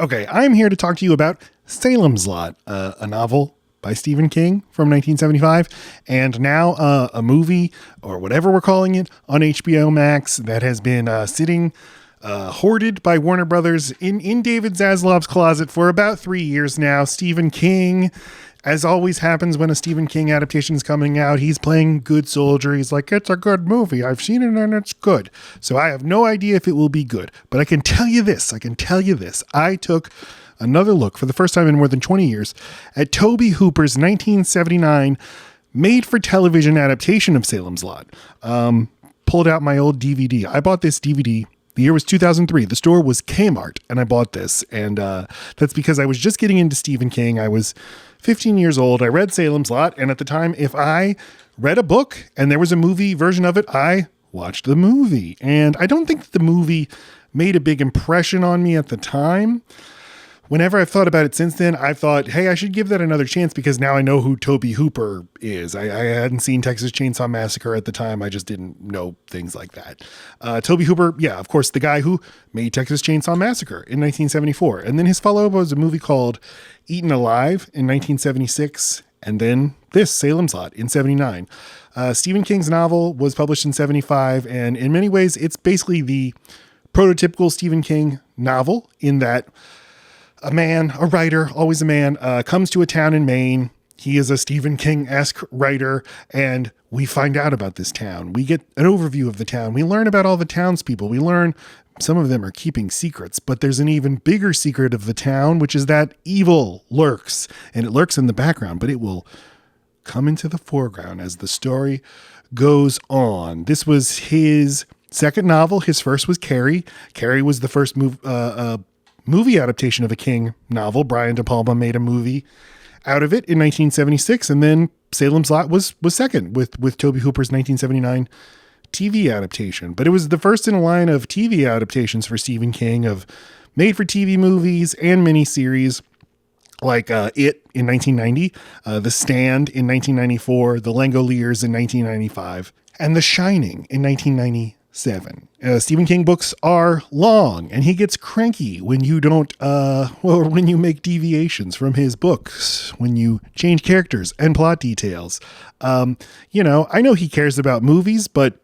Okay, I'm here to talk to you about Salem's Lot, a novel by Stephen King from 1975, and now a movie, or whatever we're calling it, on HBO Max that has been sitting hoarded by Warner Brothers in David Zaslav's closet for about 3 years now. Stephen King, as always happens when a Stephen King adaptation is coming out, he's playing good soldier. He's like, it's a good movie. I've seen it and it's good. So I have no idea if it will be good. But I can tell you this. I took another look for the first time in more than 20 years at Tobe Hooper's 1979 made-for-television adaptation of Salem's Lot. Pulled out my old DVD. I bought this DVD. The year was 2003. The store was Kmart, and I bought this. And that's because I was just getting into Stephen King. I was 15 years old. I read Salem's Lot, and at the time, if I read a book and there was a movie version of it, I watched the movie. And I don't think the movie made a big impression on me at the time. Whenever I've thought about it since then, I've thought, hey, I should give that another chance because now I know who Tobe Hooper is. I hadn't seen Texas Chainsaw Massacre at the time. I just didn't know things like that. Tobe Hooper, yeah, of course, the guy who made Texas Chainsaw Massacre in 1974. And then his follow-up was a movie called Eaten Alive in 1976. And then this, Salem's Lot, in 79. Stephen King's novel was published in 75. And in many ways, it's basically the prototypical Stephen King novel in that a man, a writer, always a man, comes to a town in Maine. He is a Stephen King-esque writer, and we find out about this town. We get an overview of the town. We learn about all the townspeople. We learn some of them are keeping secrets, but there's an even bigger secret of the town, which is that evil lurks, and it lurks in the background, but it will come into the foreground as the story goes on. This was his second novel. His first was Carrie. Carrie was the first movie adaptation of a King novel. Brian De Palma made a movie out of it in 1976, and then Salem's Lot was second with Tobe Hooper's 1979 TV adaptation. But it was the first in a line of TV adaptations for Stephen King of made-for-TV movies and miniseries like It in 1990, The Stand in 1994, The Langoliers in 1995, and The Shining in 1997. Stephen King books are long, and he gets cranky when you don't, when you make deviations from his books, when you change characters and plot details. I know he cares about movies, but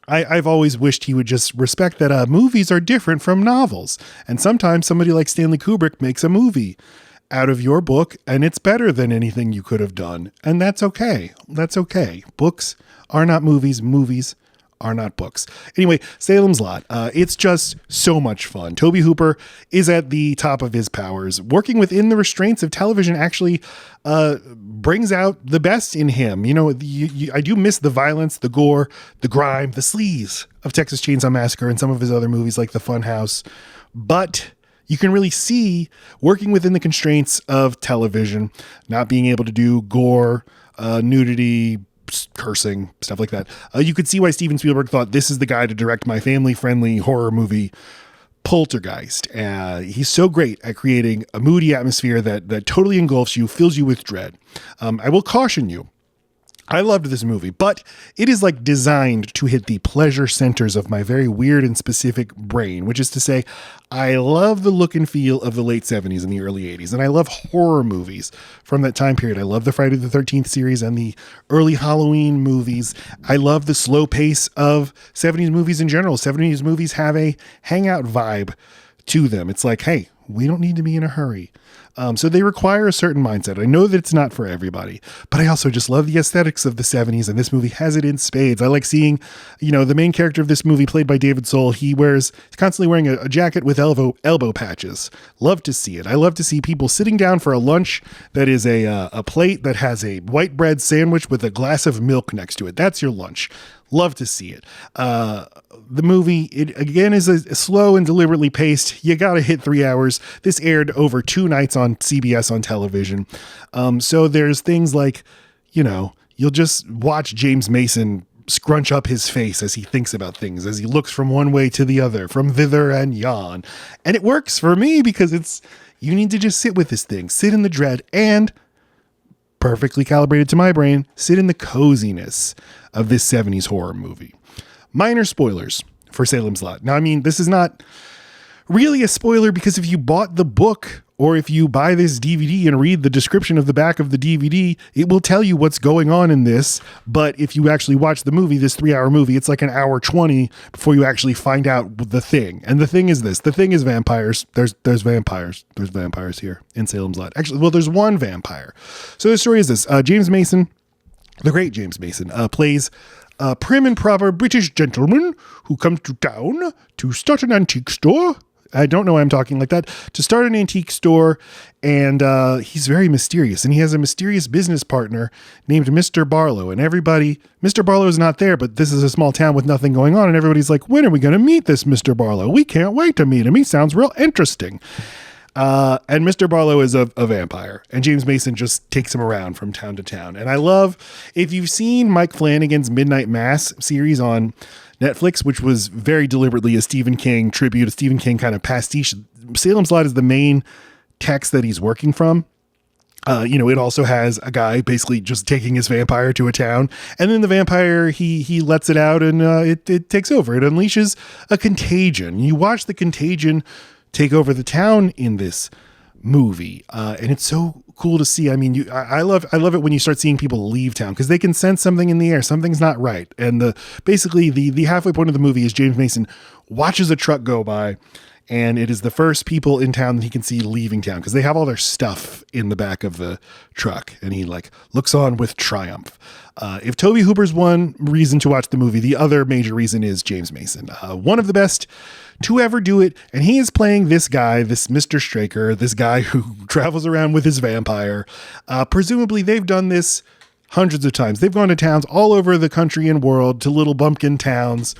I've always wished he would just respect that movies are different from novels. And sometimes somebody like Stanley Kubrick makes a movie out of your book, and it's better than anything you could have done. And that's okay. That's okay. Books are not movies. Movies are not books. Anyway, Salem's Lot. It's just so much fun. Tobe Hooper is at the top of his powers. Working within the restraints of television actually brings out the best in him. I do miss the violence, the gore, the grime, the sleaze of Texas Chainsaw Massacre and some of his other movies like The Funhouse. But you can really see working within the constraints of television, not being able to do gore, nudity, cursing, stuff like that. You could see why Steven Spielberg thought this is the guy to direct my family-friendly horror movie, Poltergeist. He's so great at creating a moody atmosphere that totally engulfs you, fills you with dread. I will caution you, I loved this movie, but it is like designed to hit the pleasure centers of my very weird and specific brain, which is to say, I love the look and feel of the late 70s and the early 80s, and I love horror movies from that time period. I love the Friday the 13th series and the early Halloween movies. I love the slow pace of 70s movies in general. 70s movies have a hangout vibe to them. It's like, hey, we don't need to be in a hurry. So they require a certain mindset. I know that it's not for everybody, but I also just love the aesthetics of the 70s, and this movie has it in spades. I like seeing, the main character of this movie played by David Soul. He's constantly wearing a jacket with elbow patches. Love to see it. I love to see people sitting down for a lunch that is a plate that has a white bread sandwich with a glass of milk next to it. That's your lunch. Love to see it. The movie, it again is a slow and deliberately paced. You got to hit 3 hours. This aired over 2 nights on CBS on television. So there's things like, you'll just watch James Mason scrunch up his face as he thinks about things, as he looks from one way to the other, from thither and yon. And it works for me because you need to just sit with this thing, sit in the dread, and perfectly calibrated to my brain, sit in the coziness of this 70s horror movie. Minor spoilers for Salem's Lot. Now, this is not really a spoiler, because if you bought the book or if you buy this DVD and read the description of the back of the DVD, it will tell you what's going on in this. But if you actually watch the movie, this 3-hour movie, it's like an hour 20 before you actually find out the thing. And the thing is this. The thing is vampires. There's vampires. There's vampires here in Salem's Lot. Actually, well, there's one vampire. So the story is this. James Mason, the great James Mason, plays a prim and proper British gentleman who comes to town to start an antique store. I don't know why I'm talking like that. To start an antique store, and he's very mysterious, and he has a mysterious business partner named Mr. Barlow, and everybody, Mr. Barlow is not there, but this is a small town with nothing going on, and everybody's like, when are we going to meet this Mr. Barlow? We can't wait to meet him. He sounds real interesting. And Mr. Barlow is a vampire, and James Mason just takes him around from town to town. And I love, if you've seen Mike Flanagan's Midnight Mass series on Netflix, which was very deliberately a Stephen King tribute, a Stephen King kind of pastiche. Salem's Lot is the main text that he's working from. It also has a guy basically just taking his vampire to a town, and then the vampire, he lets it out, and it takes over. It unleashes a contagion. You watch the contagion take over the town in this movie, and it's so cool to see. I mean, I love it when you start seeing people leave town, because they can sense something in the air, something's not right. And the halfway point of the movie is James Mason watches a truck go by, and it is the first people in town that he can see leaving town, because they have all their stuff in the back of the truck, and he looks on with triumph. If Tobe Hooper's one reason to watch the movie, the other major reason is James Mason, one of the best to ever do it. And he is playing this guy, this Mr. Straker, this guy who travels around with his vampire. Presumably they've done this hundreds of times. They've gone to towns all over the country and world, to little bumpkin towns.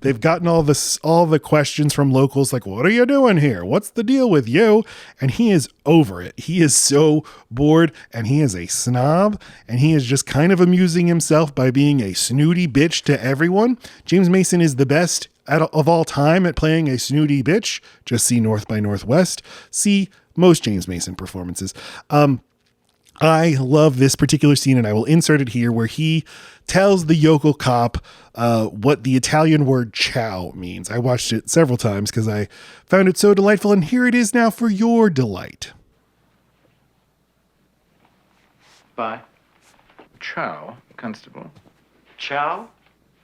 They've gotten all the questions from locals, like, what are you doing here? What's the deal with you? And he is over it. He is so bored, and he is a snob, and he is just kind of amusing himself by being a snooty bitch to everyone. James Mason is the best of all time at playing a snooty bitch. Just see North by Northwest. See most James Mason performances. I love this particular scene, and I will insert it here, where he tells the yokel cop what the Italian word ciao means. I watched it several times because I found it so delightful, and here it is now for your delight. Bye. Ciao, Constable. Ciao?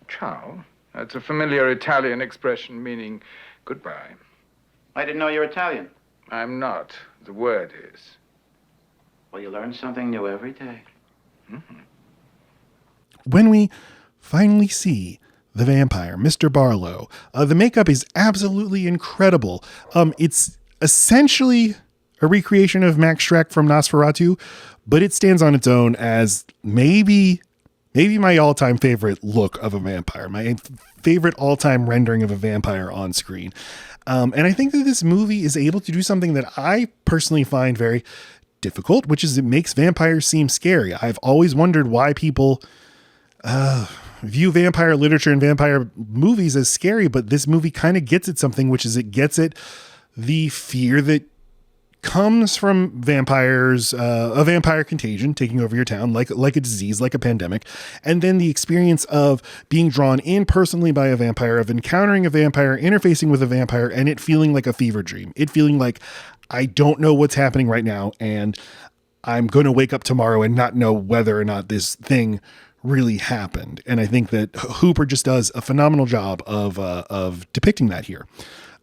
Ciao. That's a familiar Italian expression meaning goodbye. I didn't know you're Italian. I'm not. The word is. Well, you learn something new every day. Mm-hmm. When we finally see the vampire, Mr. Barlow, the makeup is absolutely incredible. It's essentially a recreation of Max Schreck from Nosferatu, but it stands on its own as maybe my all-time favorite look of a vampire, my favorite all-time rendering of a vampire on screen. And I think that this movie is able to do something that I personally find very difficult, which is it makes vampires seem scary. I've always wondered why people view vampire literature and vampire movies as scary, but this movie kind of gets at something, which is it gets at the fear that comes from vampires, a vampire contagion taking over your town, like a disease, like a pandemic. And then the experience of being drawn in personally by a vampire, of encountering a vampire, interfacing with a vampire, and it feeling like a fever dream. It feeling like, I don't know what's happening right now, and I'm going to wake up tomorrow and not know whether or not this thing really happened. And I think that Hooper just does a phenomenal job of depicting that here.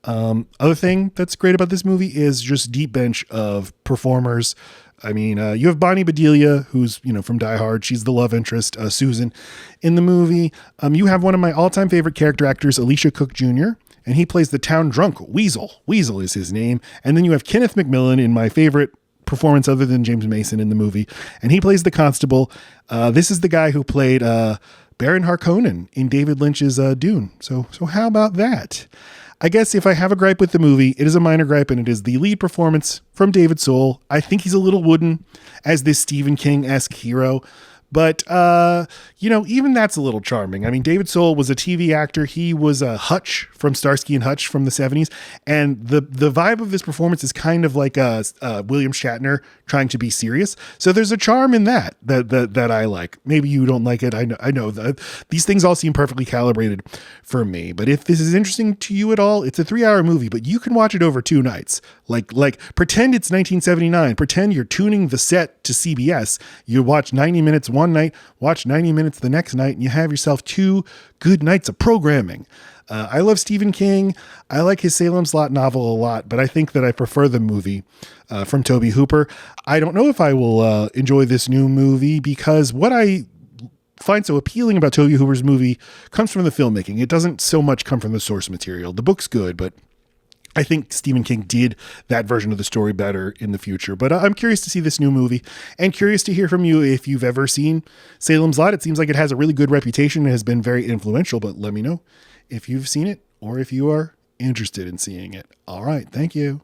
Other thing that's great about this movie is just deep bench of performers. I mean, you have Bonnie Bedelia, who's, from Die Hard. She's the love interest, Susan, in the movie. You have one of my all-time favorite character actors, Alicia Cook Jr., and he plays the town drunk Weasel. Weasel is his name. And then you have Kenneth McMillan in my favorite performance other than James Mason in the movie, and he plays the constable. This is the guy who played Baron Harkonnen in David Lynch's Dune. So how about that? I guess if I have a gripe with the movie, it is a minor gripe, and it is the lead performance from David Soul. I think he's a little wooden as this Stephen King-esque hero, But, even that's a little charming. I mean, David Soul was a TV actor. He was a Hutch from Starsky and Hutch from the 70s. And the vibe of this performance is kind of like William Shatner trying to be serious. So there's a charm in that I like. Maybe you don't like it. I know that these things all seem perfectly calibrated for me. But if this is interesting to you at all, it's a 3-hour movie, but you can watch it over 2 nights. Like pretend it's 1979. Pretend you're tuning the set to CBS. You watch 90 minutes one night, watch 90 minutes the next night, and you have yourself 2 good nights of programming. I love Stephen King. I like his Salem's Lot novel a lot, but I think that I prefer the movie from Tobe Hooper. I don't know if I will enjoy this new movie because what I find so appealing about Tobe Hooper's movie comes from the filmmaking. It doesn't so much come from the source material. The book's good, but I think Stephen King did that version of the story better in the future. But I'm curious to see this new movie and curious to hear from you if you've ever seen Salem's Lot. It seems like it has a really good reputation and has been very influential, but let me know if you've seen it or if you are interested in seeing it. All right. Thank you.